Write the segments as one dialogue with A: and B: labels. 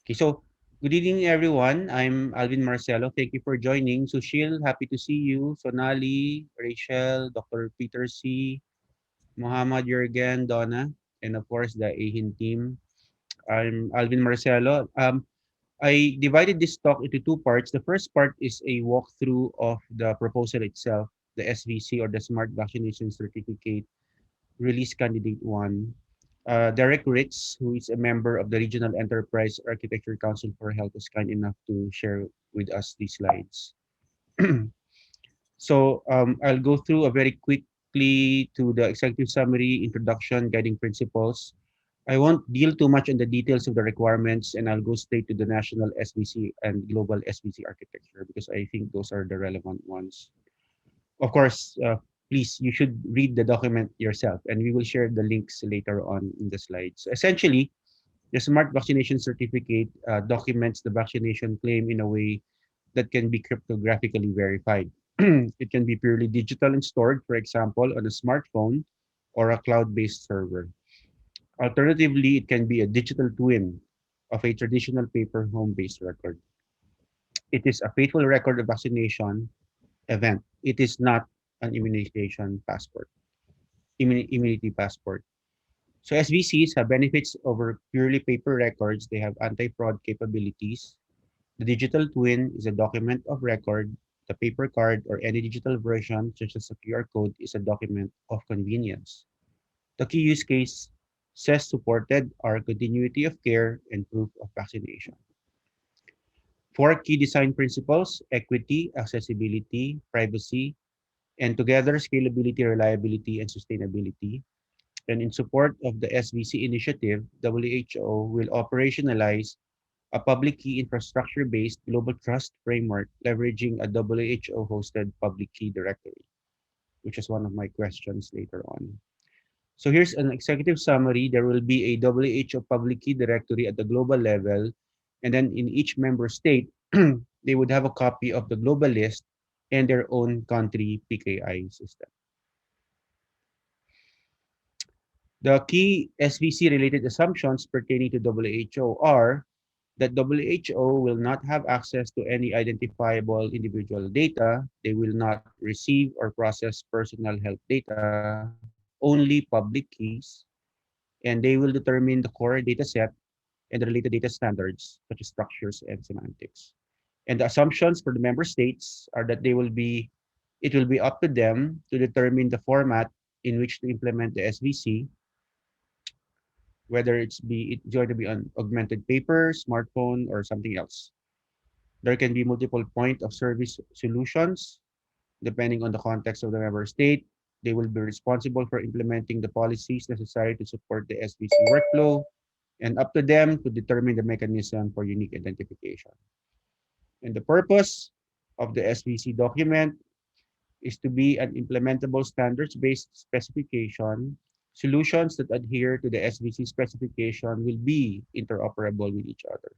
A: Okay, so good evening, everyone. I'm Alvin Marcelo. Thank you for joining. Sushil, happy to see you. Sonali, Rachel, Dr. Peter C., Muhammad Jurgen, Donna, and of course the AeHIN team. I'm Alvin Marcelo. I divided this talk into two parts. The first part is a walkthrough of the proposal itself, the SVC or the Smart Vaccination Certificate Release Candidate 1. Derek Ritz, who is a member of the Regional Enterprise Architecture Council for Health, is kind enough to share with us these slides. I'll go through a very quickly to the executive summary, introduction, guiding principles. I won't deal too much on the details of the requirements, and I'll go straight to the national SVC and global SVC architecture because I think those are the relevant ones. Of course, please, you should read the document yourself, and we will share the links later on in the slides. Essentially, the Smart Vaccination Certificate documents the vaccination claim in a way that can be cryptographically verified. It can be purely digital and stored, for example, on a smartphone or a cloud-based server. Alternatively, it can be a digital twin of a traditional paper home-based record. It is a faithful record of vaccination event. It is not an immunization passport, immunity passport. So SVCs have benefits over purely paper records. They have anti-fraud capabilities. The digital twin is a document of record. The paper card or any digital version, such as a QR code, is a document of convenience. The key use case says supported are continuity of care and proof of vaccination. Four key design principles: equity, accessibility, privacy, and together scalability, reliability, and sustainability. And in support of the SVC initiative, WHO will operationalize a public key infrastructure-based global trust framework leveraging a WHO-hosted public key directory, which is one of my questions later on. So here's an executive summary. There will be a WHO public key directory at the global level, and then in each member state, they would have a copy of the global list and their own country PKI system. The key SVC related assumptions pertaining to WHO are that WHO will not have access to any identifiable individual data. They will not receive or process personal health data, only public keys, and they will determine the core data set and the related data standards, such as structures and semantics. And the assumptions for the member states are that it will be up to them to determine the format in which to implement the SVC, whether it's going to be on augmented paper, smartphone, or something else. There can be multiple point of service solutions depending on the context of the member state. They will be responsible for implementing the policies necessary to support the SVC workflow and up to them to determine the mechanism for unique identification. And the purpose of the SVC document is to be an implementable standards-based specification. Solutions that adhere to the SVC specification will be interoperable with each other.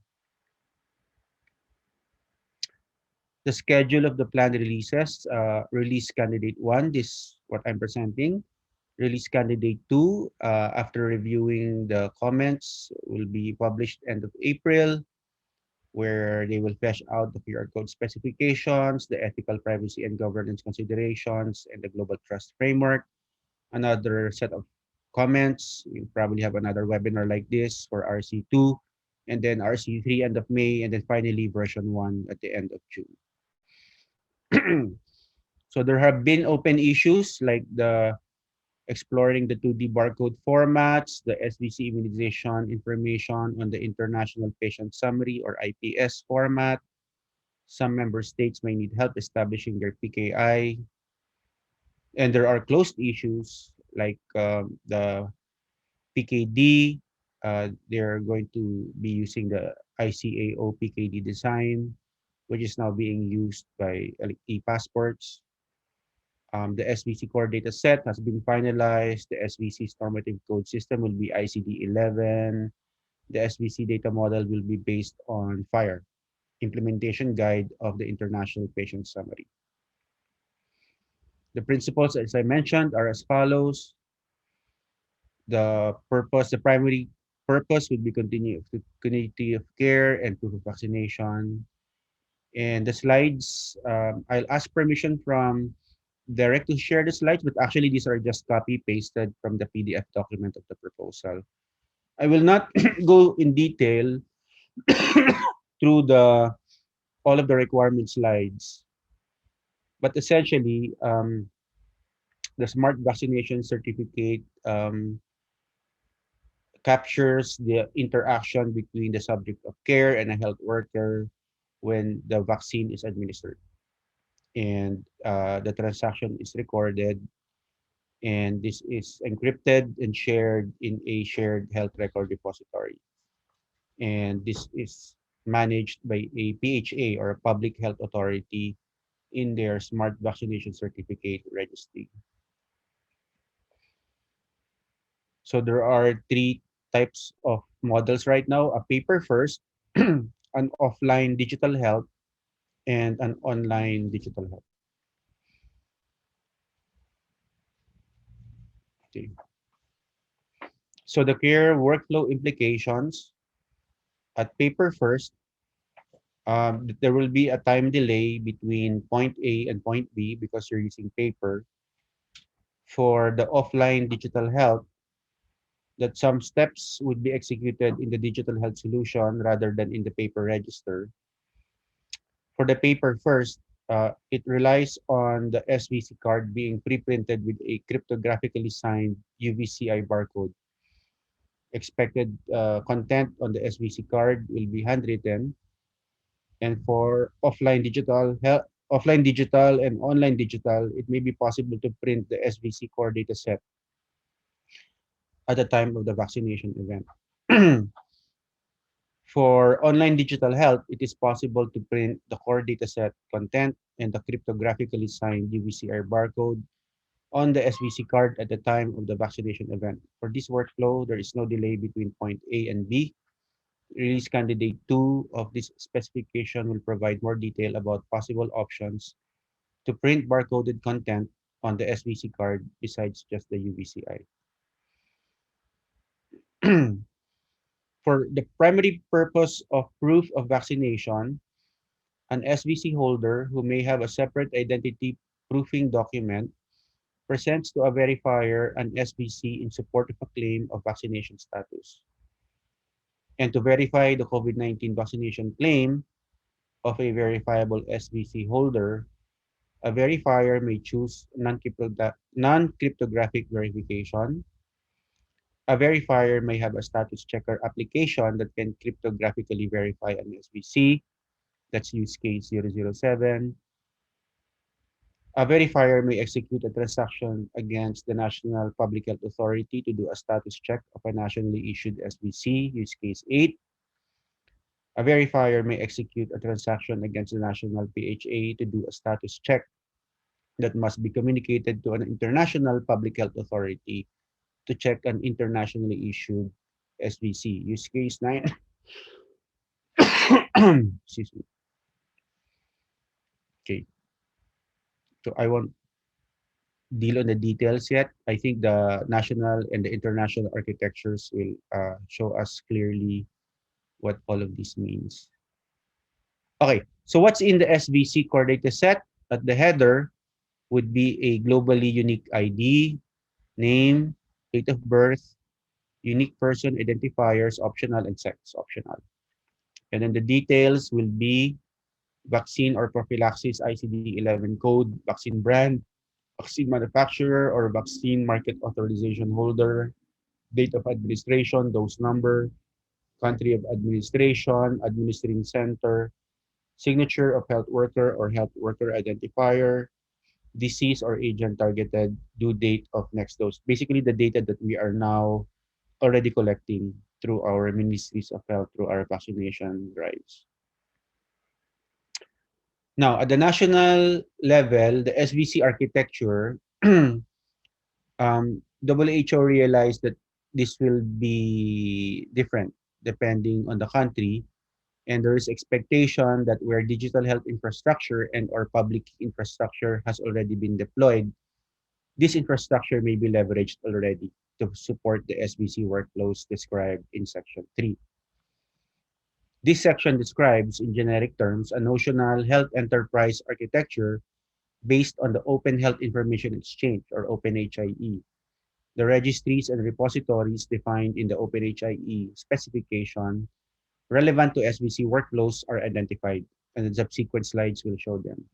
A: The schedule of the planned releases, release candidate 1, this what I'm presenting. Release candidate 2, after reviewing the comments, will be published end of April, where they will flesh out the QR code specifications, the ethical privacy and governance considerations, and the global trust framework. Another set of comments, we'll probably have another webinar like this for RC2, and then RC3 end of May, and then finally version 1 at the end of June. So there have been open issues like the exploring the 2D barcode formats, the SVC immunization information on the International Patient Summary or IPS format. Some member states may need help establishing their PKI. And there are closed issues like the PKD. They're going to be using the ICAO PKD design, which is now being used by e-passports. The SVC core data set has been finalized. The SVC's normative code system will be ICD-11. The SVC data model will be based on FHIR, Implementation Guide of the International Patient Summary. The principles, as I mentioned, are as follows. The purpose, the primary Purpose would be continuity of care and proof of vaccination. And the slides, I'll ask permission from Derek to share the slides, but actually these are just copy pasted from the PDF document of the proposal. I will not go in detail through the all of the requirement slides, but essentially, the Smart Vaccination Certificate captures the interaction between the subject of care and a health worker when the vaccine is administered. And the transaction is recorded, and this is encrypted and shared in a shared health record repository. And this is managed by a PHA, or a public health authority, in their Smart Vaccination Certificate registry. So there are three types of models right now: a paper first, an offline digital health, and an online digital health. Okay. So the care workflow implications: at paper first, there will be a time delay between point A and point B because you're using paper. For the offline digital health, that some steps would be executed in the digital health solution rather than in the paper register. For the paper first, it relies on the SVC card being pre-printed with a cryptographically signed UVCI barcode. Expected content on the SVC card will be handwritten, and for offline digital and online digital, it may be possible to print the SVC core data set at the time of the vaccination event. For online digital health, it is possible to print the core dataset content and the cryptographically signed UVCR barcode on the SVC card at the time of the vaccination event. For this workflow, there is no delay between point A and B. Release candidate 2 of this specification will provide more detail about possible options to print barcoded content on the SVC card besides just the UVCI. For the primary purpose of proof of vaccination, an SVC holder who may have a separate identity proofing document presents to a verifier an SVC in support of a claim of vaccination status. And to verify the COVID-19 vaccination claim of a verifiable SVC holder, a verifier may choose non-cryptographic verification. A verifier may have a status checker application that can cryptographically verify an SVC. That's use case 007. A verifier may execute a transaction against the National Public Health Authority to do a status check of a nationally issued SVC, use case 8. A verifier may execute a transaction against the National PHA to do a status check that must be communicated to an international public health authority to check an internationally issued SVC, use case 9. Excuse me. Okay, so I won't deal on the details yet. I think the national and the international architectures will show us clearly what all of this means. Okay, so what's in the SVC core data set? At the header would be a globally unique ID, name, date of birth, unique person identifiers, optional, and sex, optional. And then the details will be vaccine or prophylaxis ICD-11 code, vaccine brand, vaccine manufacturer or vaccine market authorization holder, date of administration, dose number, country of administration, administering center, signature of health worker or health worker identifier, disease or agent targeted, due date of next dose. Basically, the data that we are now already collecting through our ministries of health, through our vaccination drives. Now, at the national level, the SVC architecture, WHO realized that this will be different depending on the country, and there is expectation that where digital health infrastructure and or public infrastructure has already been deployed, this infrastructure may be leveraged already. to support the SVC workflows described in Section 3. This section describes, in generic terms, a notional health enterprise architecture based on the Open Health Information Exchange, or OpenHIE. The registries and repositories defined in the OpenHIE specification relevant to SVC workflows are identified, and the subsequent slides will show them.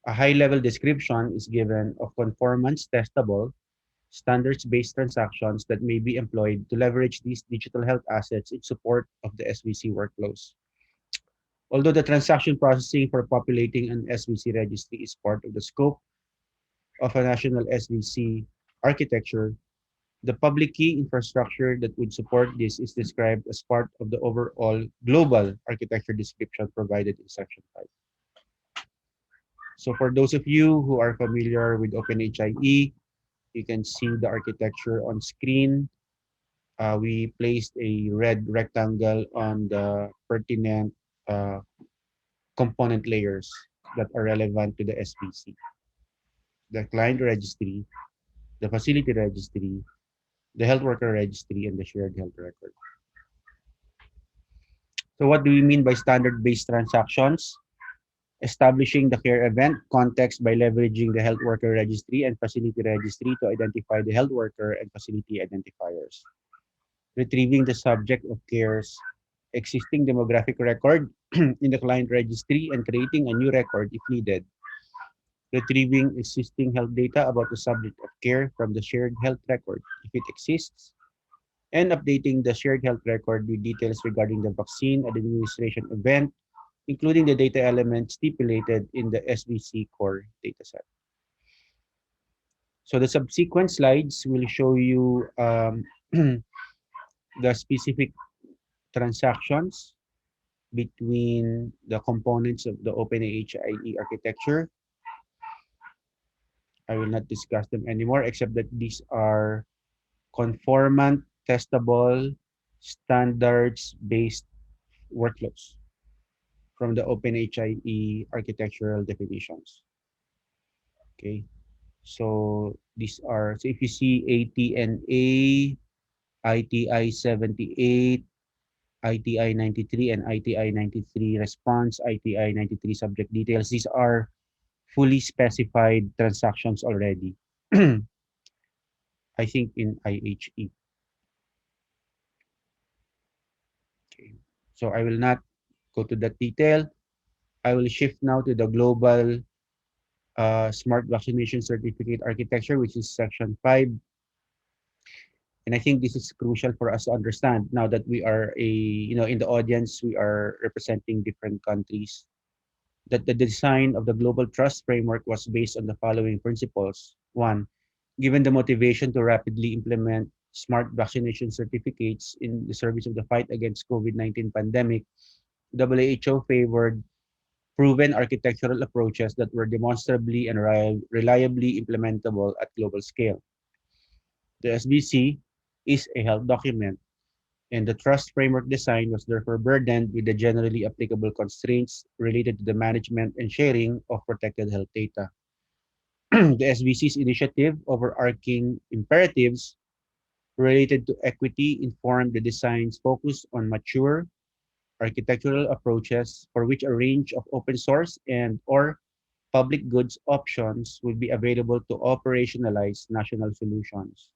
A: A high-level description is given of conformance testable, standards-based transactions that may be employed to leverage these digital health assets in support of the SVC workflows. Although the transaction processing for populating an SVC registry is part of the scope of a national SVC architecture, the public key infrastructure that would support this is described as part of the overall global architecture description provided in Section 5. So for those of you who are familiar with OpenHIE, you can see the architecture on screen. We placed a red rectangle on the pertinent uh, component layers that are relevant to the SVC: the client registry, the facility registry, the health worker registry, and the shared health record. So what do we mean by standard-based transactions? Establishing the care event context by leveraging the health worker registry and facility registry to identify the health worker and facility identifiers. Retrieving the subject of care's existing demographic record in the client registry and creating a new record if needed. Retrieving existing health data about the subject of care from the shared health record if it exists, and updating the shared health record with details regarding the vaccine administration event, including the data elements stipulated in the SVC core dataset. So the subsequent slides will show you the specific transactions between the components of the OpenHIE architecture. I will not discuss them anymore, except that these are conformant, testable, standards-based workflows from the OpenHIE architectural definitions. Okay, so these are, so if you see ATNA, ITI 78, ITI 93, and ITI 93 response, ITI 93 subject details, these are fully specified transactions already. I think in IHE. Okay. So I will not go to that detail. I will shift now to the global smart vaccination certificate architecture, which is section 5. And I think this is crucial for us to understand now that we are in the audience, we are representing different countries, that the design of the global trust framework was based on the following principles. One, given the motivation to rapidly implement smart vaccination certificates in the service of the fight against COVID-19 pandemic, WHO favored proven architectural approaches that were demonstrably and reliably implementable at global scale. The SVC is a health document, and the trust framework design was therefore burdened with the generally applicable constraints related to the management and sharing of protected health data. The SVC's initiative overarching imperatives related to equity informed the design's focus on mature architectural approaches for which a range of open source and or public goods options will be available to operationalize national solutions.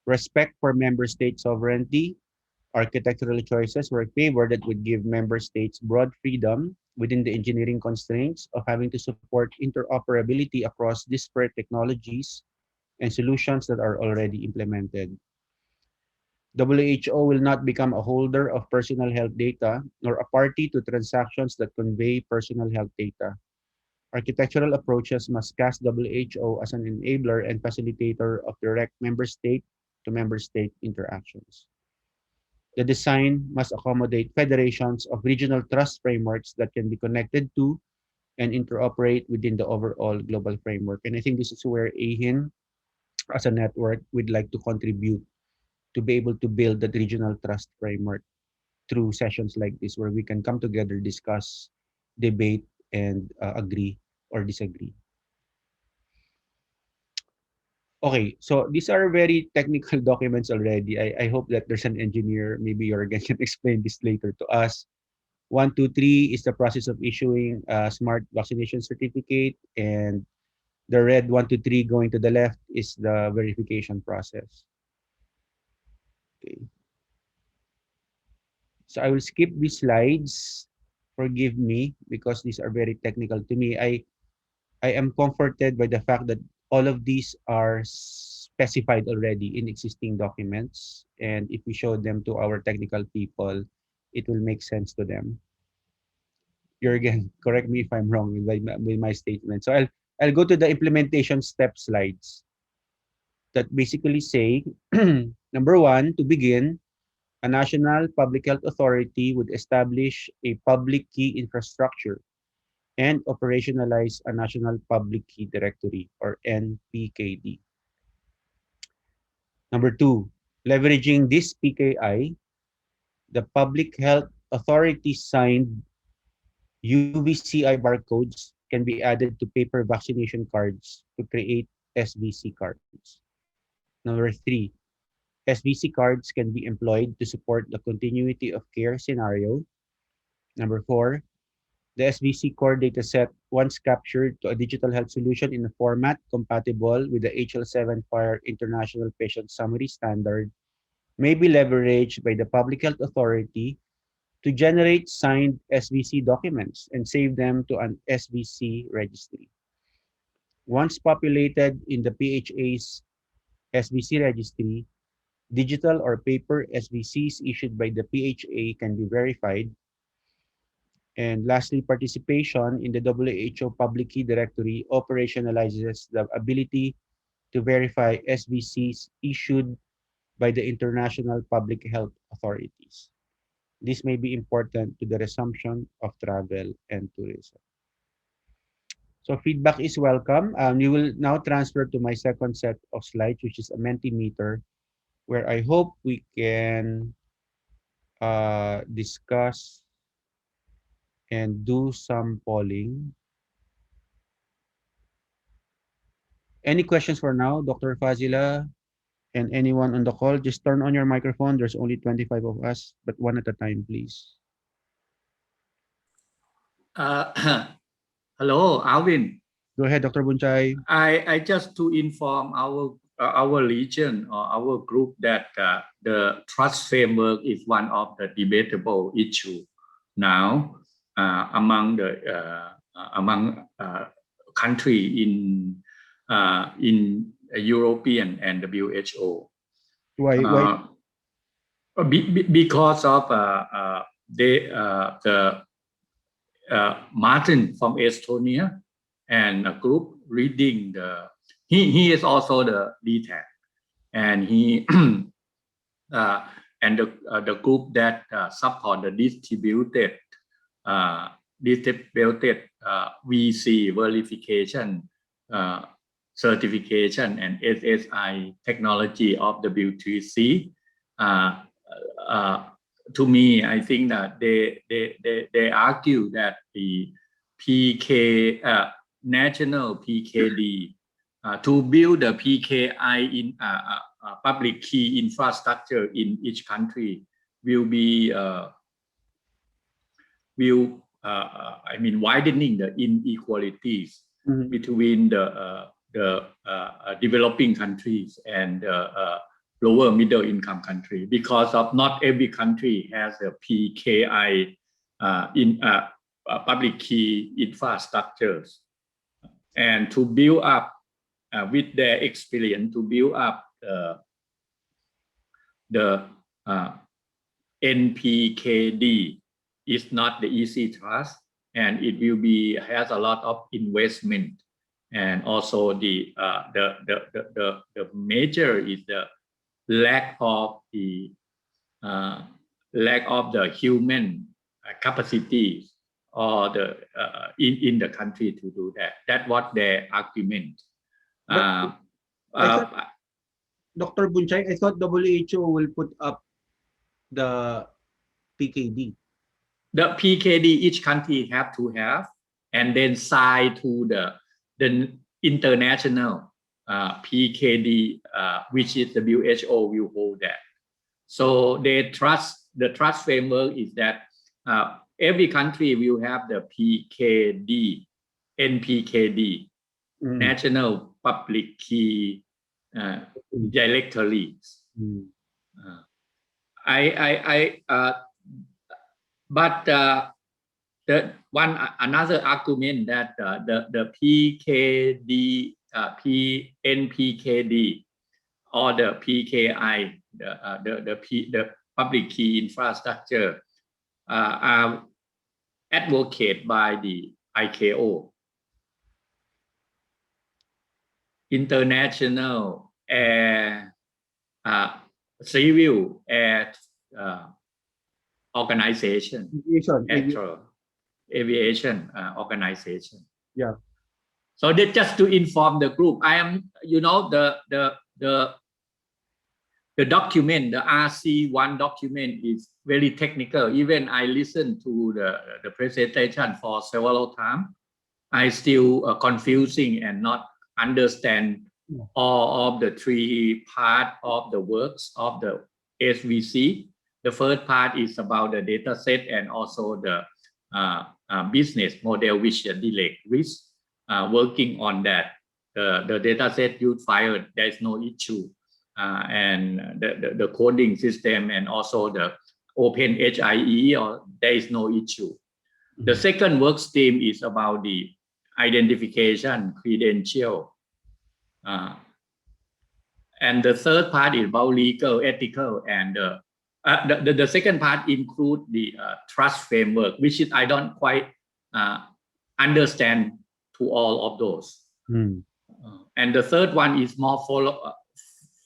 A: Respect for member state sovereignty, architectural choices were favored that would give member states broad freedom within the engineering constraints of having to support interoperability across disparate technologies and solutions that are already implemented. WHO will not become a holder of personal health data nor a party to transactions that convey personal health data. Architectural approaches must cast WHO as an enabler and facilitator of direct member state to member state interactions. The design must accommodate federations of regional trust frameworks that can be connected to and interoperate within the overall global framework. And I think this is where AeHIN as a network would like to contribute to be able to build that regional trust framework through sessions like this, where we can come together, discuss, debate, and agree or disagree. Okay, so these are very technical documents already. I hope that there's an engineer, maybe Jorgen can explain this later to us. 1, 2, 3 is the process of issuing a smart vaccination certificate, and the red 1, 2, 3 going to the left is the verification process. Okay, so I will skip these slides. Forgive me because these are very technical to me. I am comforted by the fact that all of these are specified already in existing documents. And if we show them to our technical people, it will make sense to them. Jürgen, correct me if I'm wrong with my statement. So I'll go to the implementation step slides that basically say, number one, to begin, a national public health authority would establish a public key infrastructure and operationalize a national public key directory or NPKD. Number two, leveraging this PKI, the public health authority signed UVCI barcodes can be added to paper vaccination cards to create SVC cards. Number three, SVC cards can be employed to support the continuity of care scenario. Number four, the SVC core dataset, once captured to a digital health solution in a format compatible with the HL7 FHIR International Patient Summary Standard, may be leveraged by the Public Health Authority to generate signed SVC documents and save them to an SVC registry. Once populated in the PHA's SVC registry, digital or paper SVCs issued by the PHA can be verified. And lastly, participation in the WHO Public Key Directory operationalizes the ability to verify SVCs issued by the international public health authorities. This may be important to the resumption of travel and tourism. So feedback is welcome. We will now transfer to my second set of slides, which is a Mentimeter, where I hope we can discuss and do some polling. Any questions for now, Dr. Fazila and anyone on the call? Just turn on your microphone. There's only 25 of us, but one at a time, please.
B: Hello, Alvin.
A: Go ahead, Dr. Bunchay.
B: I just to inform our region or our group that the trust framework is one of the debatable issue now among country in European and WHO.
A: Why?
B: Because of the Martin from Estonia and a group reading he is also the DTAC, and he and the group that support the distributed VC verification certification and SSI technology of W3C. To me, I think that they argue that the national PKD to build the PKI in public key infrastructure in each country will be widening the inequalities between the developing countries and lower middle income country, because of not every country has a PKI in public key infrastructures, and to build up with their experience to build up the NPKD is not the easy task, and it will be has a lot of investment, and also the major is the lack of the human capacity or the in the country to do that. That's what their argument.
A: Dr. Bunchay, I thought WHO will put up the PKD.
B: The PKD each country have to have, and then sign to the international PKD, which is WHO will hold that. So the trust framework is that every country will have the PKD, NPKD, National Public Key Directories. But the another argument that the PKD, NPKD, or the PKI, the public key infrastructure, are advocated by the ICAO, International Air Civil Air Organization, aviation organization.
A: Yeah.
B: So that just to inform the group, I am, the document, the RC1 document is very technical. Even I listened to the presentation for several times. I still confusing and not understand all of the three parts of the works of the SVC. The first part is about the data set and also the business model which delay risk. Working on that, the data set used FHIR, there is no issue, and the coding system and also the open HIE, or there is no issue. The second work stream is about the identification, credential, and the third part is about legal, ethical, and the second part include the trust framework, which is I don't quite understand to all of those. And the third one is more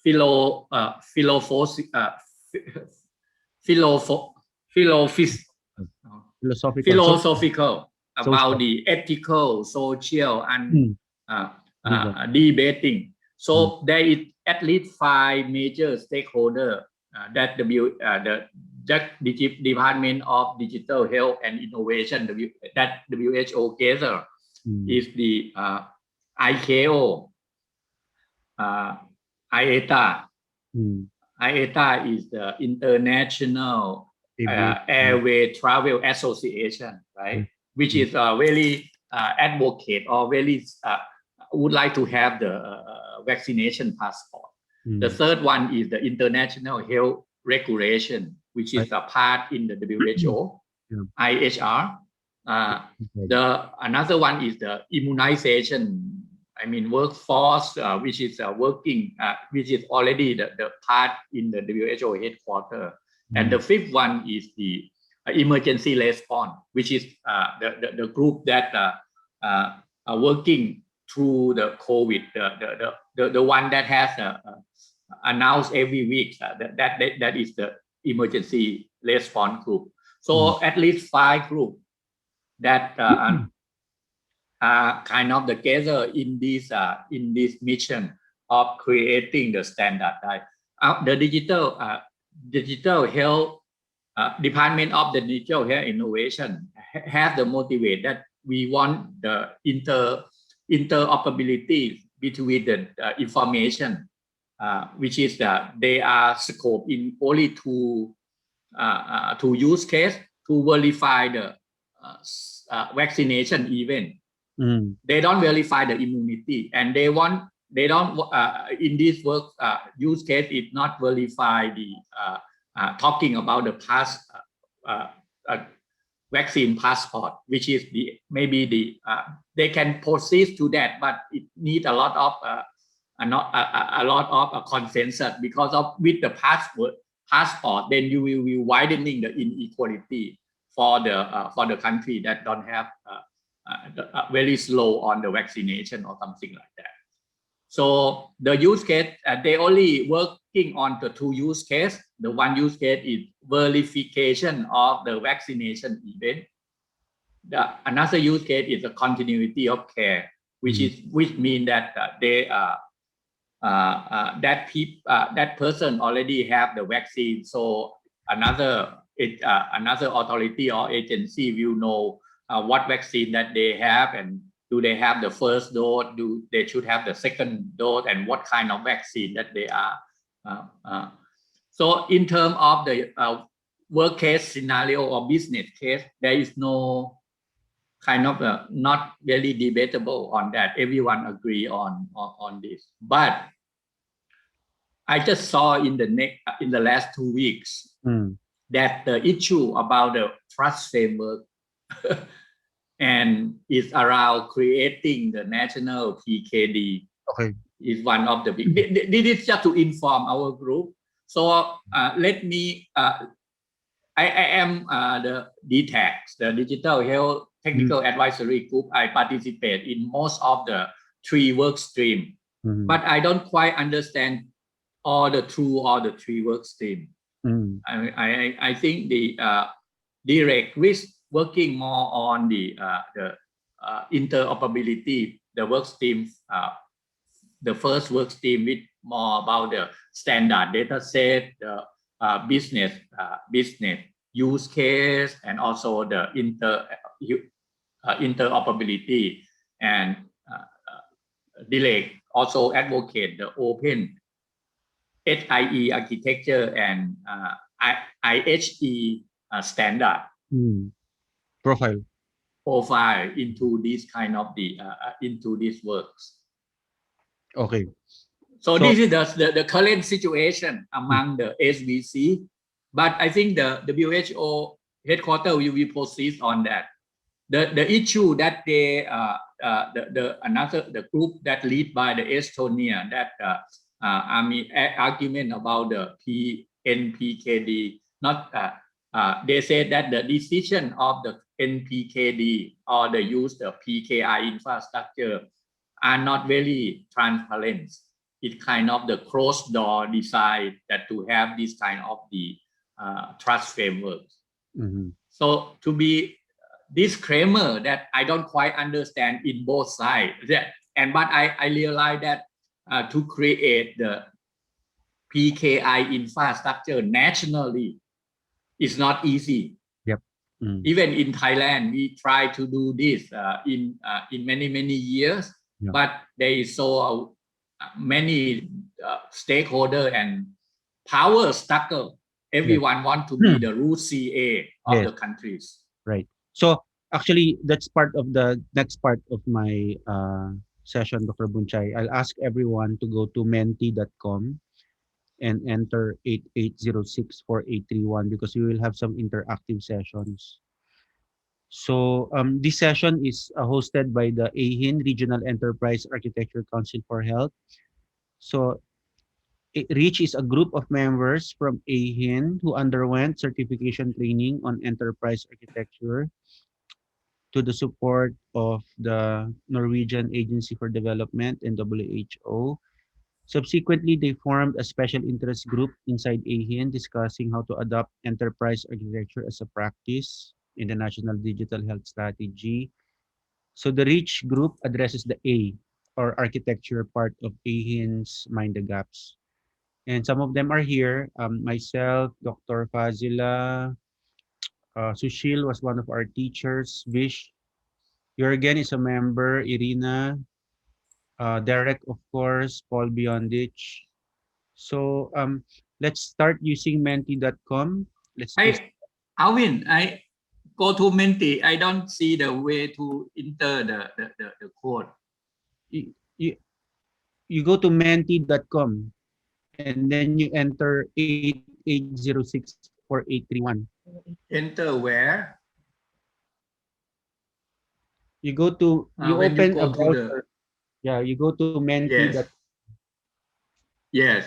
B: philosophical about the ethical, social, and debating. So there is at least 5 major stakeholders that the Department of Digital Health and Innovation, that WHO gather, is the ICAO, IATA. IATA is the International Airway Travel Association, right? Which is very advocate or very would like to have the vaccination passport. The third one is the International Health Regulation, which is a part in the WHO, IHR. Another one is the immunization, workforce, which is working, which is already the part in the WHO headquarters. And the fifth one is the emergency response, which is the group that are working through the COVID, the one that has announced every week. That is the emergency response group. So at least 5 groups that are kind of together in this mission of creating the standard. The digital health Department of the Digital Health Innovation has the motivate that we want the interoperability between the information, which is they are scoped in only two use case to verify the vaccination event. They don't verify the immunity, and they don't in this work use case it not verify the talking about the past vaccine passport, which is they can proceed to that, but it need a lot of consensus, because of with the passport, then you will be widening the inequality for the country that don't have very slow on the vaccination or something like that. So the use case, they only working on the 2 use case. The one use case is verification of the vaccination event. Another use case is the continuity of care, which means that that person already have the vaccine. So another authority or agency will know what vaccine that they have and do they have the first dose? Do they should have the second dose? And what kind of vaccine that they are? So in terms of the work case scenario or business case, there is no kind of not really debatable on that. Everyone agree on this. But I just saw in the last 2 weeks that the issue about the trust framework and is around creating the national PKD.
A: Okay.
B: Is one of the big. This is just to inform our group. So let me. I am the DTAX, the Digital Health Technical Advisory Group. I participate in most of the 3 work stream, but I don't quite understand all the 3 work stream. I think the direct risk working more on the interoperability. The work stream, the first work stream with more about the standard data set, the business use case, and also the interoperability, and Dilek also advocate the open HIE architecture and IHE standard
A: profile
B: into this kind of into these works.
A: Okay.
B: So this is the current situation among the SVC, but I think the WHO headquarters will proceed on that. The issue that they the group that lead by the Estonia that argument about the NPKD, not they said that the decision of the NPKD or the use the PKI infrastructure are not very transparent. It's kind of the closed door design that to have this kind of the trust framework. So to be disclaimer that I don't quite understand in both sides. But I realize that to create the PKI infrastructure nationally is not easy.
A: Yep.
B: Even in Thailand, we try to do this in many years, but there is so many stakeholder and power struggle. Everyone want to be the root CA of the countries.
A: Right. So actually, that's part of the next part of my session, Dr. Bunchai. I'll ask everyone to go to menti.com and enter 88064831 because we will have some interactive sessions. So this session is hosted by the AeHIN Regional Enterprise Architecture Council for Health. So REACH is a group of members from AeHIN who underwent certification training on enterprise architecture to the support of the Norwegian Agency for Development and WHO. Subsequently, they formed a special interest group inside AeHIN discussing how to adopt enterprise architecture as a practice in the National Digital Health Strategy. So the REACH group addresses the A, or architecture part of AeHIN's Mind the Gaps. And some of them are here. Myself, Dr. Fazila, Sushil was one of our teachers. Vish, Jürgen is a member. Irina, Derek, of course, Paul Biondich. So let's start using menti.com.
B: Alvin, I go to Menti. I don't see the way to enter the code.
A: You go to menti.com and then you enter 88064831.
B: Enter where?
A: You go to open a browser. You go to menti.
B: Yes.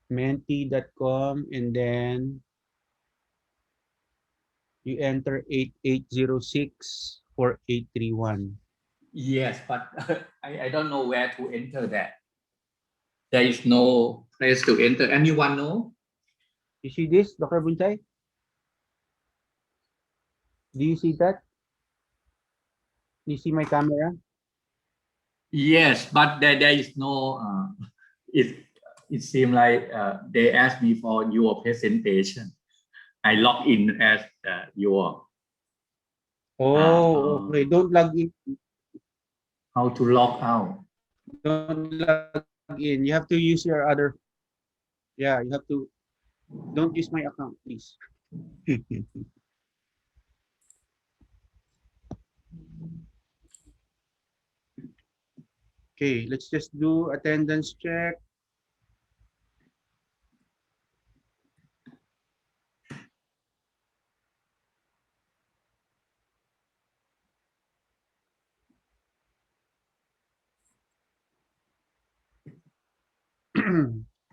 A: Menti.com and then you enter 88064831.
B: Yes, but I don't know where to enter that. There is no place to enter. Anyone know?
A: You see this, Dr. Bunchai? Do you see that? You see my camera?
B: Yes, but there is no. It seems like they asked me for your presentation. I log in as your.
A: Oh, okay. Don't log in.
B: How to log out?
A: Don't log in. You have to use your other. Yeah, you have to. Don't use my account, please. Okay, let's just do attendance check.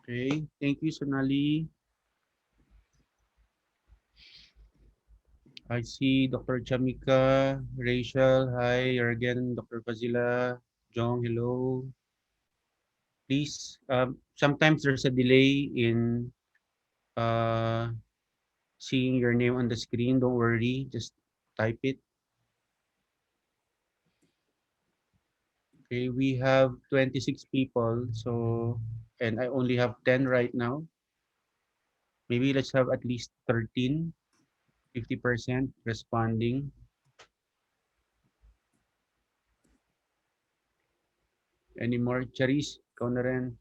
A: Okay, thank you, Sonali. I see Dr. Chamika, Rachel, hi, you're again, Dr. Fazila, Jong, hello. Please, sometimes there's a delay in uh, seeing your name on the screen. Don't worry, just type it. Okay, we have 26 people, so, and I only have 10 right now. Maybe let's have at least 13, 50% responding. Any more? Charis, ikaw na rin.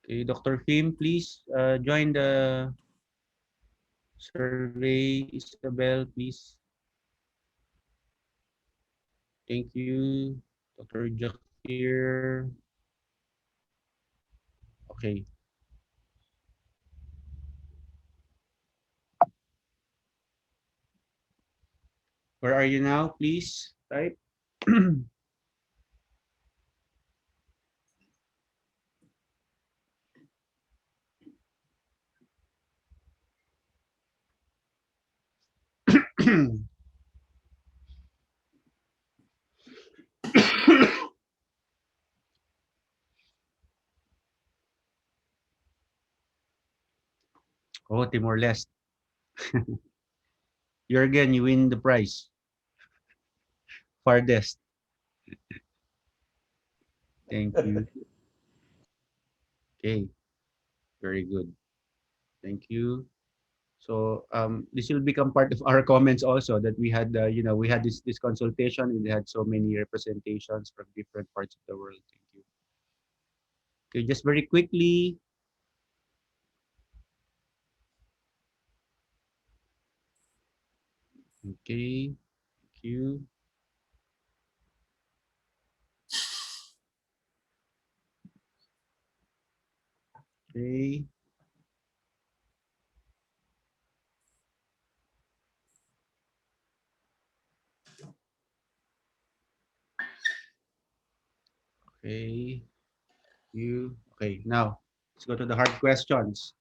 A: Okay, Dr. Fim, please join the survey. Isabel, please. Thank you. Dr. Jakir. Okay. Where are you now? Please type. Oh, Timor-Leste. Jurgen, you win the prize. Farthest. Thank you. Okay, very good. Thank you. So this will become part of our comments also that we had, we had this consultation and we had so many representations from different parts of the world. Thank you. Okay, just very quickly. Okay, thank you. Okay. Okay. You. Okay. Now let's go to the hard questions.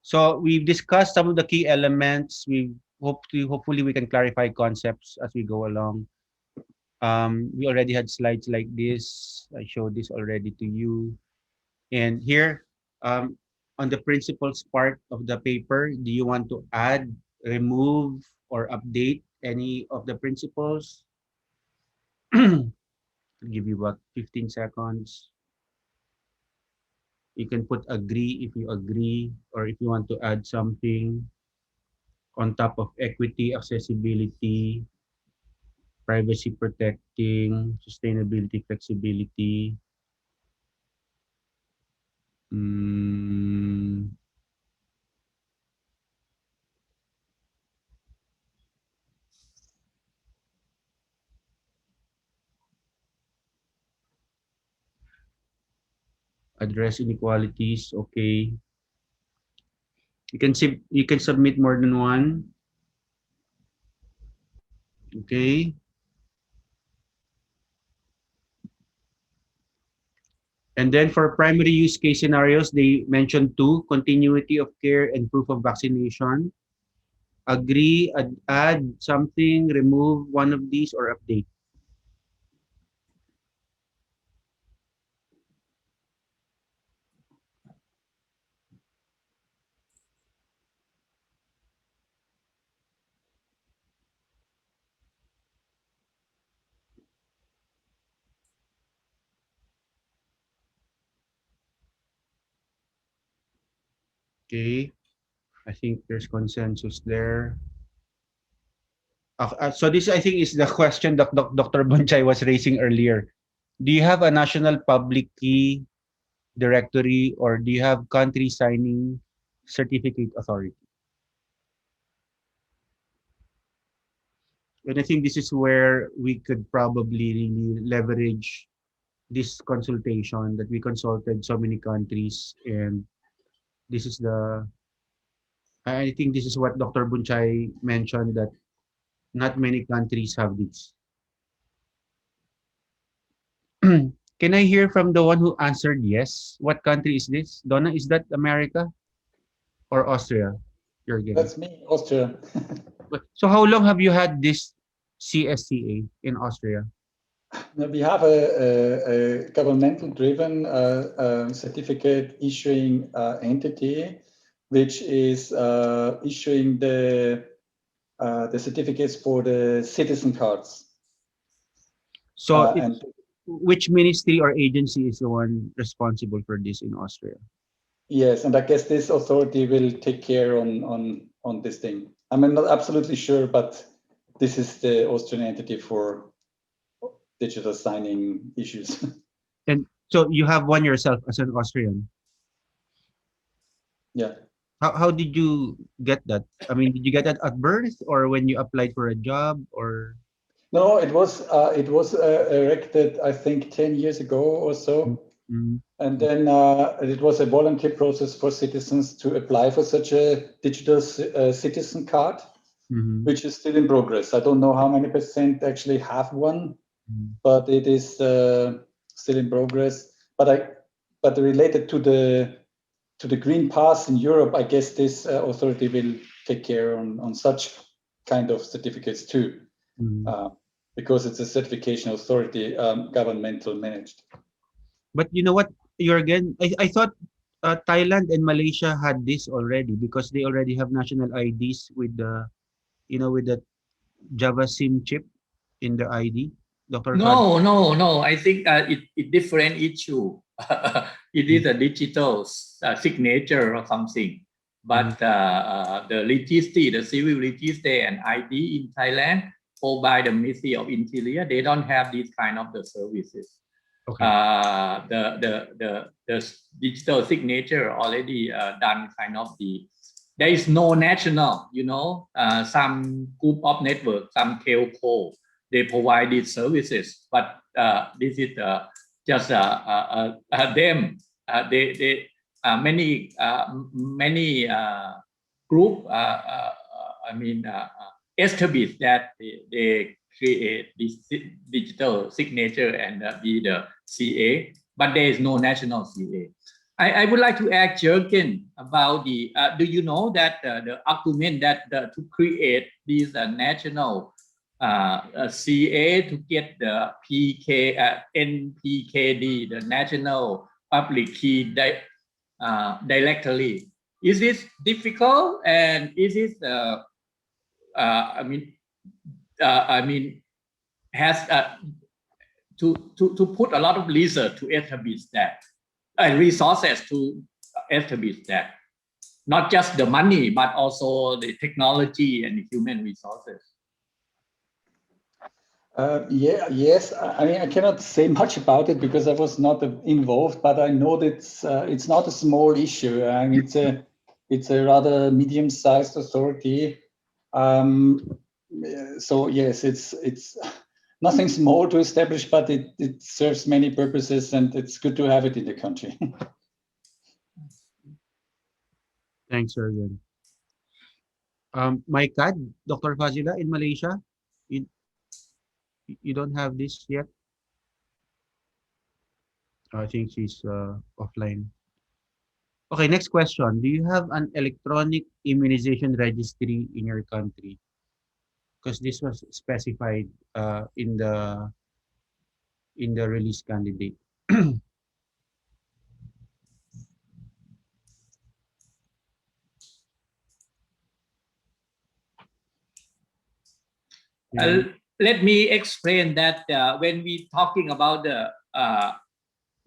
A: So we've discussed some of the key elements. Hopefully we can clarify concepts as we go along. We already had slides like this. I showed this already to you. And here, um, on the principles part of the paper, do you want to add, remove, or update any of the principles? I'll give you about 15 seconds. You can put agree if you agree, or if you want to add something on top of equity, accessibility, privacy protecting, sustainability, flexibility. Mm, address inequalities, okay. You can submit more than one, okay. And then for primary use case scenarios, they mentioned two: continuity of care and proof of vaccination. Agree, add something, remove one of these, or update. Okay. I think there's consensus there. So this, I think, is the question that Dr. Bonchay was raising earlier. Do you have a national public key directory, or do you have country signing certificate authority? And I think this is where we could probably really leverage this consultation, that we consulted so many countries, and this is the I think this is what Dr. Bunchay mentioned, that not many countries have this. Can I hear from the one who answered yes? What country is this? Donna, is that America or Austria? Jürgen.
C: That's me, Austria.
A: So how long have you had this CSCA in Austria?
C: We have a governmental-driven certificate issuing entity, which is issuing the certificates for the citizen cards.
A: So which ministry or agency is the one responsible for this in Austria?
C: Yes, and I guess this authority will take care on this thing. I'm not absolutely sure, but this is the Austrian entity for digital signing issues.
A: And so you have one yourself as an Austrian?
C: Yeah.
A: How did you get that? I mean, did you get that at birth, or when you applied for a job, or?
C: No, it was erected, I think, 10 years ago or so. Mm-hmm. And then it was a volunteer process for citizens to apply for such a digital citizen card, mm-hmm. which is still in progress. I don't know how many % actually have one, mm-hmm. but it is still in progress. But related to the Green Pass in Europe, I guess this authority will take care on such kind of certificates too, mm-hmm. Because it's a certification authority, governmental managed.
A: But you know what, Jürgen, I thought Thailand and Malaysia had this already, because they already have national IDs with the, with the Java SIM chip in the ID. Dr.
B: No. I think it different issue. It is a digital signature or something. But the registry, the civil registry and ID in Thailand, held by the Ministry of Interior, they don't have these kind of the services. Okay. The digital signature already done kind of there is no national, some group of network, some telco, they provide these services, but this is just them. They many group. Establish that they create this digital signature and be the CA, but there is no national CA. I would like to ask Jürgen about the. Do you know that the argument that to create this national CA to get the NPKD, the National Public Key Directory, is this difficult, and is it? Has to put a lot of research to establish that, resources to establish that, not just the money, but also the technology and human resources.
C: Yes. I mean, I cannot say much about it because I was not involved, but I know that it's not a small issue. I mean, it's a rather medium-sized authority. So yes, it's nothing small to establish, but it serves many purposes, and it's good to have it in the country.
A: Thanks, Jürgen. My CAD, Dr. Fazila, in Malaysia, you don't have this yet? I think she's offline. Okay, next question. Do you have an electronic immunization registry in your country? Because this was specified in the release candidate.
B: Let me explain that when we talking about the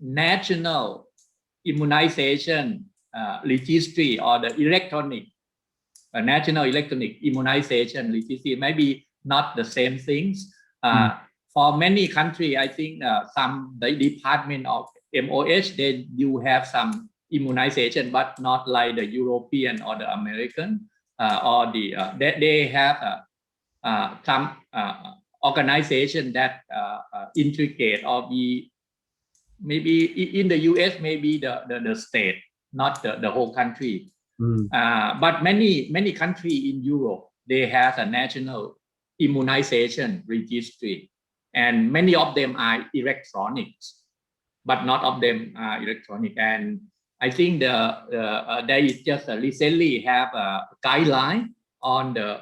B: national immunization registry or the electronic national electronic immunization registry, maybe not the same things. For many countries, I think the department of MOH, they do have some immunization, but not like the European or the American, or they have some organization that integrate, or maybe in the US, maybe the state, not the whole country. But many countries in Europe, they have a national immunization registry, and many of them are electronics, but not of them are electronic. And I think they just recently have a guideline on the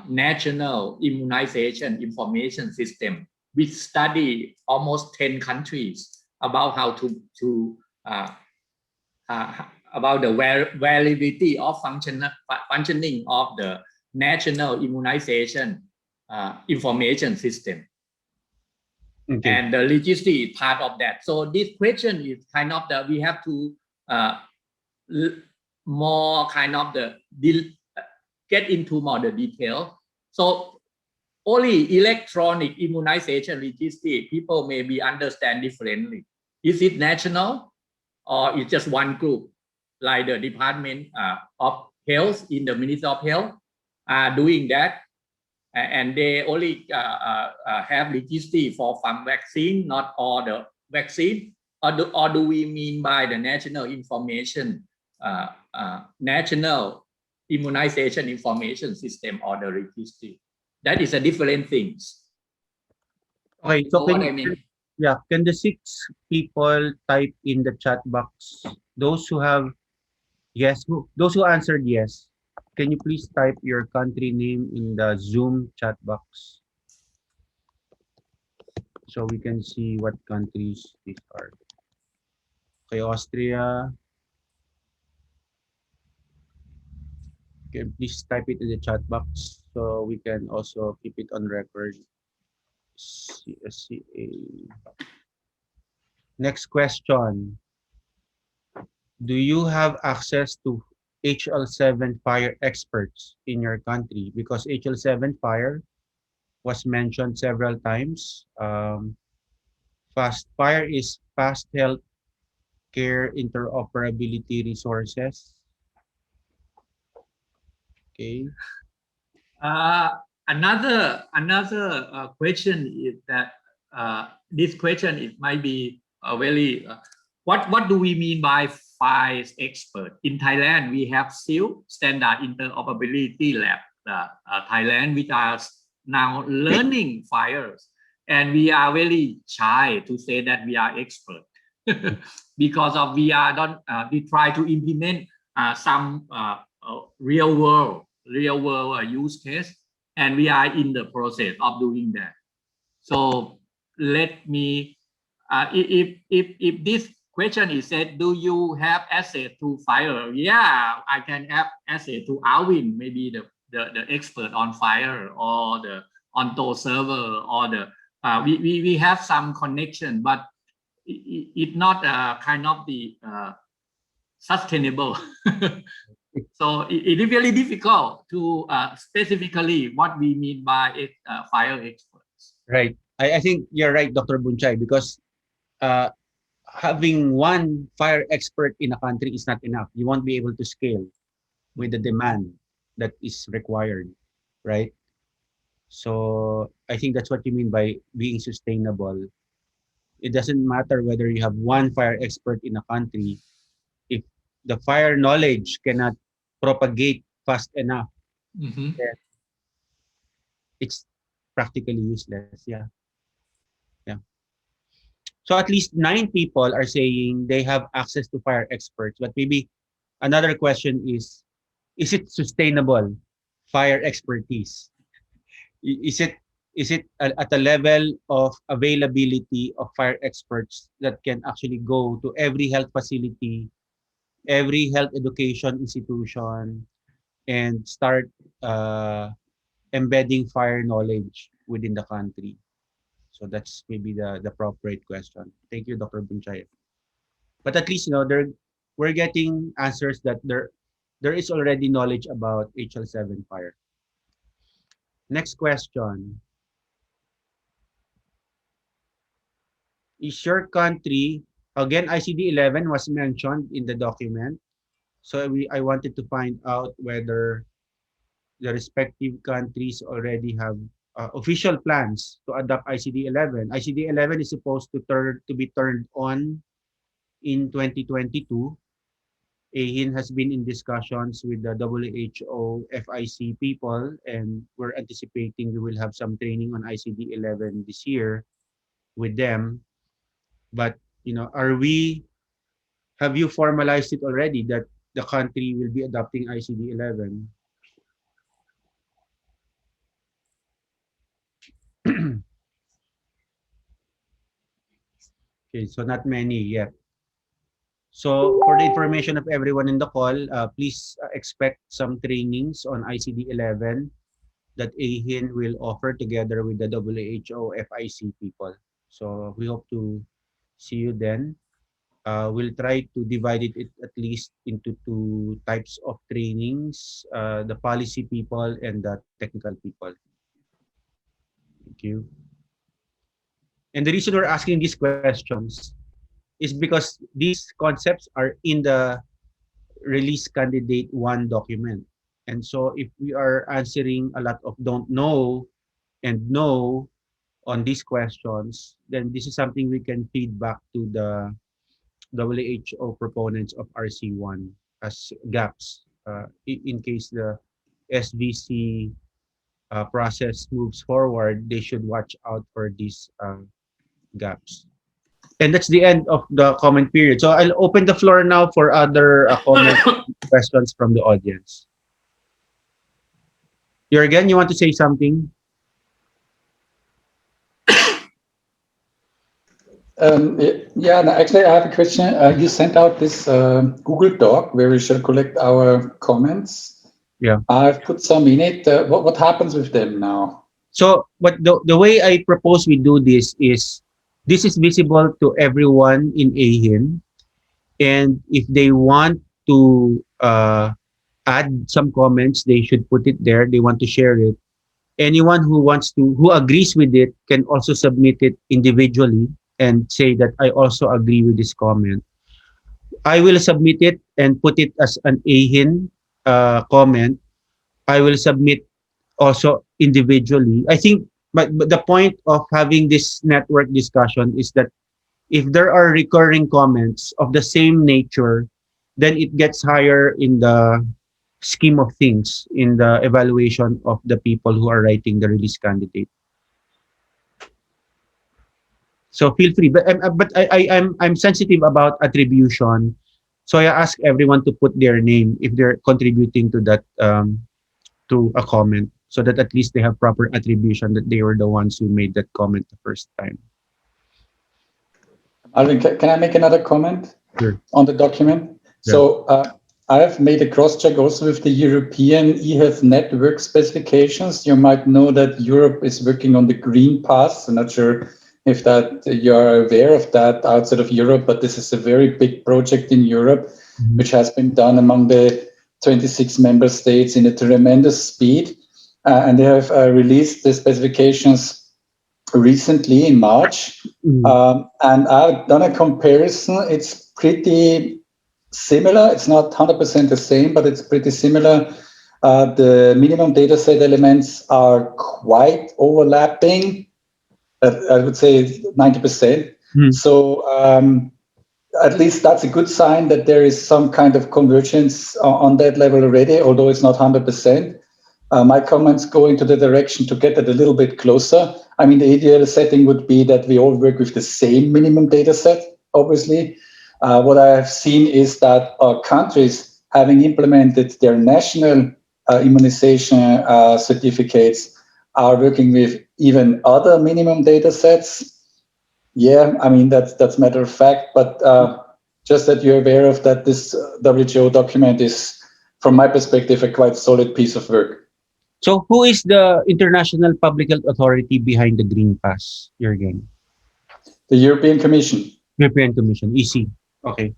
B: national immunization information system, which study almost 10 countries about how to about the validity of functioning of the national immunization information system. Okay. And the registry is part of that. So this question is kind of we have to more kind of get into more the detail. So only electronic immunization registry, people maybe understand differently. Is it national, or it's just one group, like the Department of Health in the Ministry of Health are doing that, and they only have registry for some vaccine, not all the vaccine, or do we mean by the national information, national immunization information system, or the registry? That is a different things.
A: Okay, so can the 6 people type in the chat box? Those who have yes, those who answered yes, can you please type your country name in the Zoom chat box so we can see what countries these are? Okay, Austria. Okay, please type it in the chat box so we can also keep it on record. CSCA. Next question. Do you have access to HL7 FHIR experts in your country? Because HL7 FHIR was mentioned several times. FHIR is Fast Health Care Interoperability Resources. Okay.
B: Another question is that this question it might be very what do we mean by FHIR expert? In Thailand, we have SIL, Standard Interoperability Lab, Thailand, which are now learning FHIRs, and we are very shy to say that we are expert because of we try to implement some real world use case, and we are in the process of doing that. So let me if this question is said, do you have access to FHIR? Yeah, I can have access to Alvin, maybe the expert on FHIR, or the Onto server, or the we have some connection, but it's not kind of the sustainable. So it is really difficult to specifically what we mean by FHIR experts.
A: Right. I think you're right, Dr. Bunchay, because having one FHIR expert in a country is not enough. You won't be able to scale with the demand that is required, right? So I think that's what you mean by being sustainable. It doesn't matter whether you have one FHIR expert in a country. If the FHIR knowledge cannot propagate fast enough, then it's practically useless. Yeah. So at least 9 people are saying they have access to FHIR experts, but maybe another question is it sustainable, FHIR expertise? Is it at a level of availability of FHIR experts that can actually go to every health facility, every health education institution, and start embedding FHIR knowledge within the country? So that's maybe the appropriate question. Thank you, Dr. Bunchay. But at least we're getting answers that there there is already knowledge about HL7 fire. Next question. Is your country, again, ICD-11 was mentioned in the document. So I wanted to find out whether the respective countries already have official plans to adopt ICD-11. ICD-11 is supposed to be turned on in 2022. AeHIN has been in discussions with the WHO FIC people, and we're anticipating we will have some training on ICD-11 this year with them. But have you formalized it already that the country will be adopting ICD-11? Okay, so not many yet. So for the information of everyone in the call, please expect some trainings on ICD-11 that AeHIN will offer together with the WHO FIC people. So we hope to see you then. We'll try to divide it at least into two types of trainings, the policy people and the technical people. Thank you. And the reason we're asking these questions is because these concepts are in the release candidate 1 document. And so if we are answering a lot of don't know and know on these questions, then this is something we can feed back to the WHO proponents of RC1 as gaps in case the SVC process moves forward. They should watch out for these gaps. And that's the end of the comment period. So I'll open the floor now for other comment questions from the audience. Jürgen, you want to say something?
C: Yeah, no, actually, I have a question. You sent out this Google Doc where we shall collect our comments.
A: Yeah.
C: I've put some in it. What happens with them now?
A: So, but the way I propose we do this is visible to everyone in AeHIN, and if they want to add some comments, they should put it there. They want to share it. Anyone who agrees with it can also submit it individually and say that I also agree with this comment. I will submit it and put it as an AeHIN comment. I will submit also individually. I think, but the point of having this network discussion is that if there are recurring comments of the same nature, then it gets higher in the scheme of things in the evaluation of the people who are writing the release candidate. So feel free, but I'm sensitive about attribution, so I ask everyone to put their name if they're contributing to that to a comment, so that at least they have proper attribution that they were the ones who made that comment the first time.
C: Alvin, can I make another comment?
A: Sure.
C: On the document? Yeah. So I have made a cross-check also with the European eHealth network specifications. You might know that Europe is working on the Green Pass. I'm not sure if that you're aware of that outside of Europe, but this is a very big project in Europe, which has been done among the 26 member states in a tremendous speed. And they have released the specifications recently in March. And I've done a comparison. It's pretty similar. It's not 100% the same, but it's pretty similar. The minimum data set elements are quite overlapping. I would say 90%. So at least that's a good sign that there is some kind of convergence on that level already, although it's not 100%. My comments go into the direction to get it a little bit closer. I mean, the ideal setting would be that we all work with the same minimum data set, obviously. What I have seen is that countries having implemented their national immunization certificates are working with even other minimum data sets. Yeah, I mean, that's matter of fact, but just that you're aware of that, this WHO document is, from my perspective, a quite solid piece of work.
A: So who is the international public health authority behind the Green Pass, Jürgen?
C: The European Commission.
A: European Commission, EC. Okay.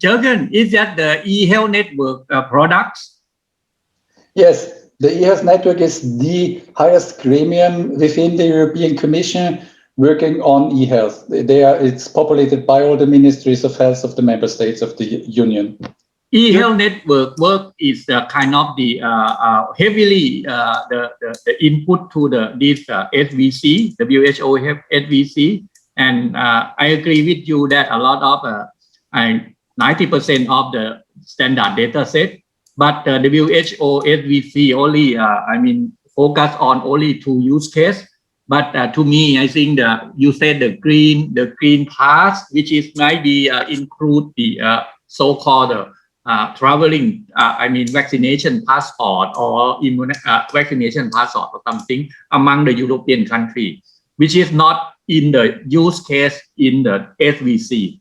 B: Jürgen, is that the eHealth network products?
C: Yes, the eHealth network is the highest gremium within the European Commission working on eHealth. It's populated by all the ministries of health of the member states of the Union.
B: eHealth network work is kind of the heavily the input to this SVC, WHO SVC, and I agree with you that a lot of 90% of the standard data set, but WHO SVC only focus on only 2 use case. But to me, I think you said the green pass, which is maybe include the so-called traveling, vaccination passport or vaccination passport or something among the European country, which is not in the use case in the SVC.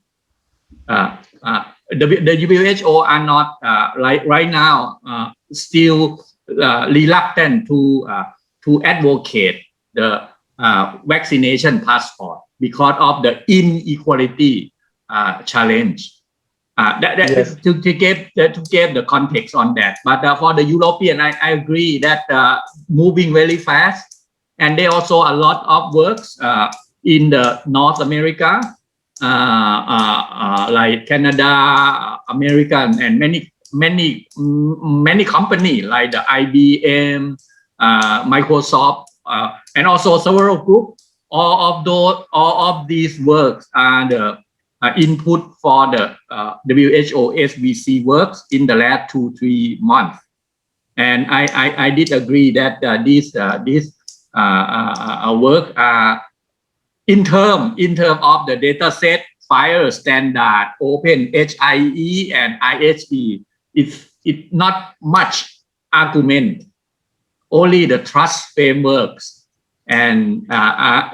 B: The WHO are not right now still reluctant to advocate the vaccination passport because of the inequality challenge.
C: Yes.
B: To give the context on that, but for the European, I agree that moving very fast, and there also a lot of works in the North America, like Canada, American, and many companies like the IBM, Microsoft, and also several groups. All of these works are the input for the WHO SVC works in the last 2-3 months, and I did agree that this work in term of the data set, FHIR standard, Open HIE and IHE, it's not much argument, only the trust frameworks. And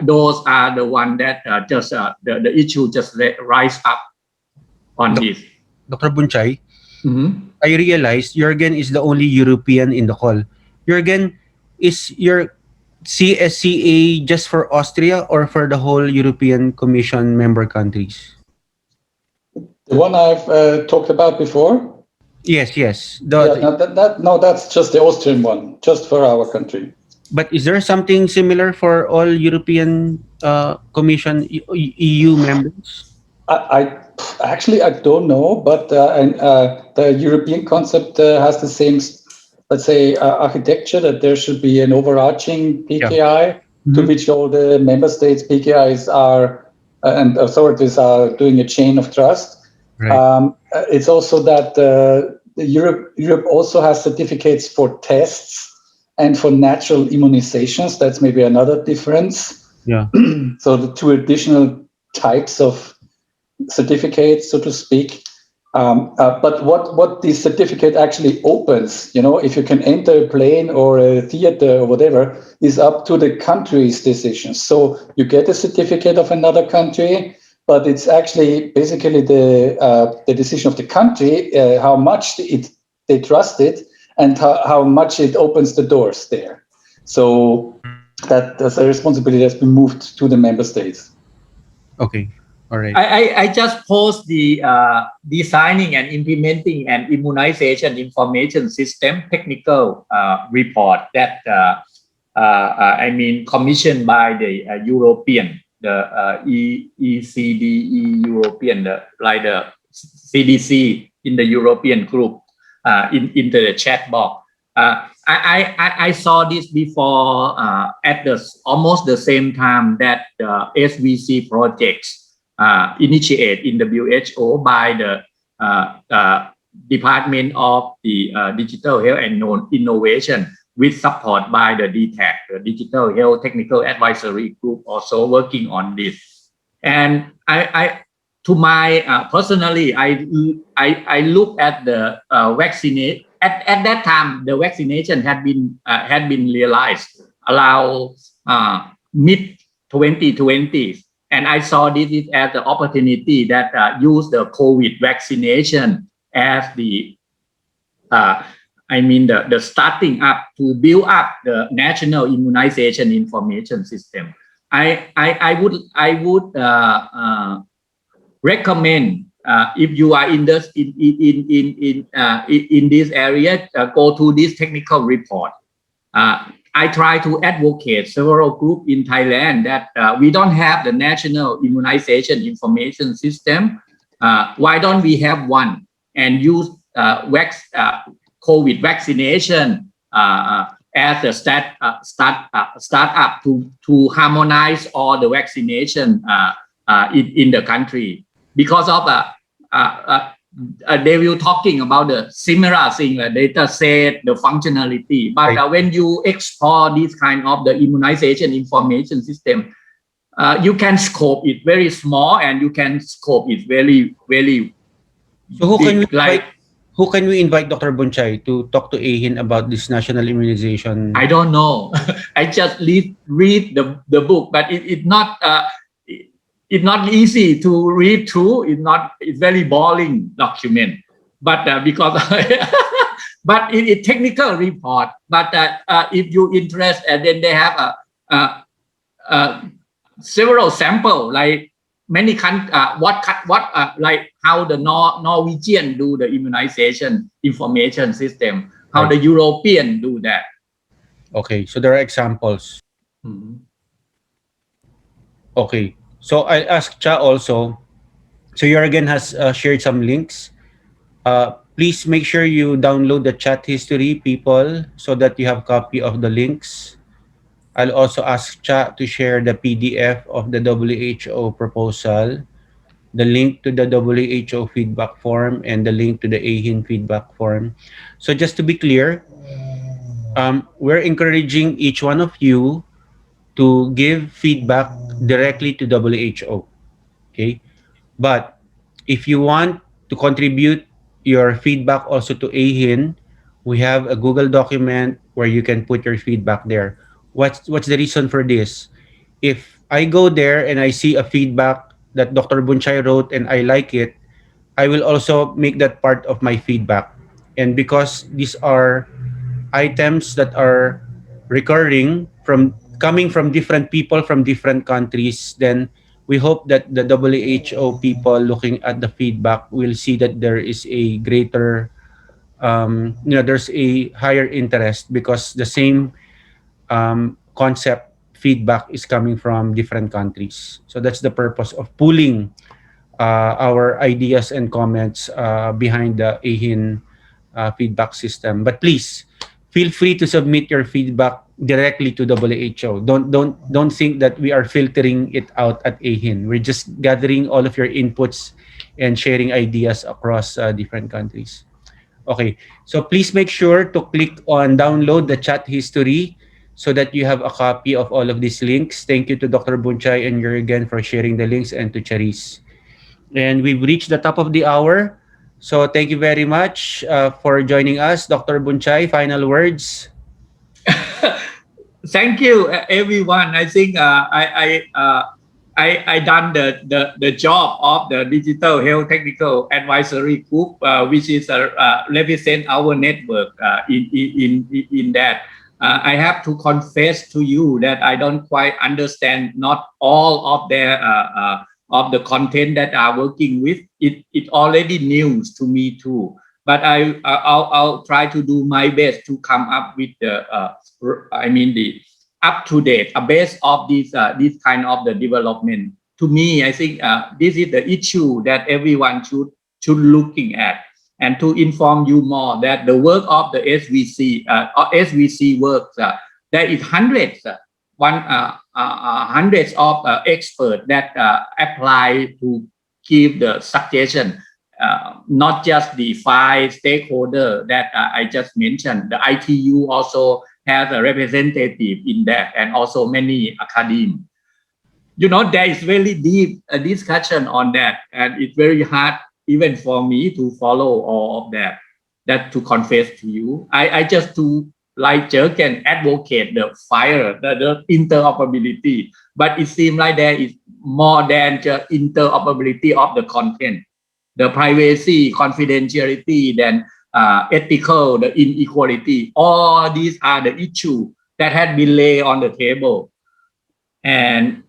B: those are the one that just the issue just rise up on this.
A: Dr. Bunchay, I realized Jürgen is the only European in the call. Jürgen, is your CSCA just for Austria or for the whole European Commission member countries?
C: The one I've talked about before?
A: Yes.
C: No, that's just the Austrian one, just for our country.
A: But is there something similar for all European Commission EU members?
C: I don't know, but the European concept has the same, let's say, architecture, that there should be an overarching PKI to which all the member states PKIs are and authorities are doing a chain of trust. Right. It's also that Europe also has certificates for tests and for natural immunizations. That's maybe another difference.
A: Yeah.
C: So the 2 additional types of certificates, so to speak. But what this certificate actually opens, if you can enter a plane or a theater or whatever, is up to the country's decisions. So you get a certificate of another country, but it's actually basically the decision of the country, how much they trust it, and how much it opens the doors there. So that's a responsibility that's been moved to the member states.
A: Okay. All right.
B: I just post the designing and implementing an immunization information system technical report that commissioned by the European, the ECDE European, like the CDC in the European group. Into the chat box. I saw this before at almost the same time that the SVC projects initiated in WHO by the Department of the Digital Health and Innovation, with support by the DTAC, the Digital Health Technical Advisory Group, also working on this. And to my personally, I look at the vaccinate at that time. The vaccination had been realized around mid 2020s, and I saw this as the opportunity that use the COVID vaccination as the the starting up to build up the national immunization information system. I would recommend if you are in this in this area, go to this technical report. I try to advocate several groups in Thailand that we don't have the national immunization information system. Why don't we have one and use COVID vaccination as a startup to harmonize all the vaccination in the country? Because of they will talking about the similar thing, the data set, the functionality. But when you explore this kind of the immunization information system, you can scope it very small and you can scope it very, very.
A: So who can we invite Dr. Bunchai to talk to AeHIN about this national immunization?
B: I don't know. I just read the book, but it's not easy to read through. It's very boring document. But because but it's technical report. But if you interest, and then they have several sample like many countries. Like how the Norwegian do the immunization information system, how the European do that.
A: Okay, so there are examples. Okay. So I'll ask Cha also. So Jürgen has shared some links. Please make sure you download the chat history, people, so that you have copy of the links. I'll also ask Cha to share the PDF of the WHO proposal, the link to the WHO feedback form, and the link to the AeHIN feedback form. So just to be clear, we're encouraging each one of you to give feedback directly to WHO. Okay, but if you want to contribute your feedback also to AeHIN, we have a Google document where you can put your feedback there. What's the reason for this? If I go there and I see a feedback that Dr. Bunchai wrote and I like it, I will also make that part of my feedback. And because these are items that are recurring coming from different people from different countries, then we hope that the WHO people looking at the feedback will see that there is a greater, there's a higher interest because the same concept feedback is coming from different countries. So that's the purpose of pooling our ideas and comments behind the AeHIN feedback system. But please feel free to submit your feedback directly to WHO. Don't think that we are filtering it out at AeHIN. We're just gathering all of your inputs and sharing ideas across different countries. Okay, so please make sure to click on download the chat history so that you have a copy of all of these links. Thank you to Dr. Bunchai and Jürgen for sharing the links, and to Charis. And we've reached the top of the hour. So thank you very much for joining us. Dr. Bunchai, final words.
B: Thank you, everyone. I think I done the job of the Digital Health Technical Advisory Group, which is represent our network in that. I have to confess to you that I don't quite understand not all of their of the content that I'm working with. It already news to me too. But I'll try to do my best to come up with the the up to date based of this kind of the development. To me, I think this is the issue that everyone should looking at, and to inform you more that the work of the SVC SVC works. There is hundreds of experts that apply to give the suggestion. Not just the 5 stakeholders that I just mentioned. The ITU also has a representative in that, and also many academics. There is very deep discussion on that, and it's very hard even for me to follow all of that. That to confess to you, I just to like Jürgen advocate the FHIR, the interoperability, but it seems like there is more than just interoperability of the content. The privacy, confidentiality, then ethical, the inequality, all these are the issues that had been laid on the table. And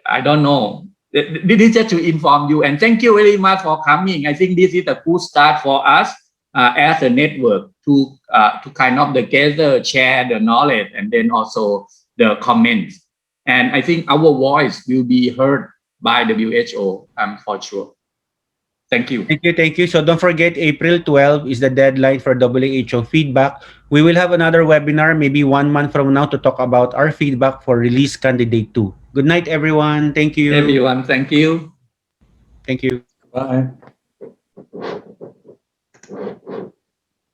B: I don't know, this is just to inform you, and thank you very much for coming. I think this is a good start for us as a network to kind of together share the knowledge and then also the comments. And I think our voice will be heard by WHO, for sure. Thank you.
A: Thank you. Thank you. So don't forget, April 12 is the deadline for WHO feedback. We will have another webinar maybe 1 month from now to talk about our feedback for release candidate 2. Good night, everyone. Thank you.
B: Everyone, thank you.
A: Thank you.
C: Bye.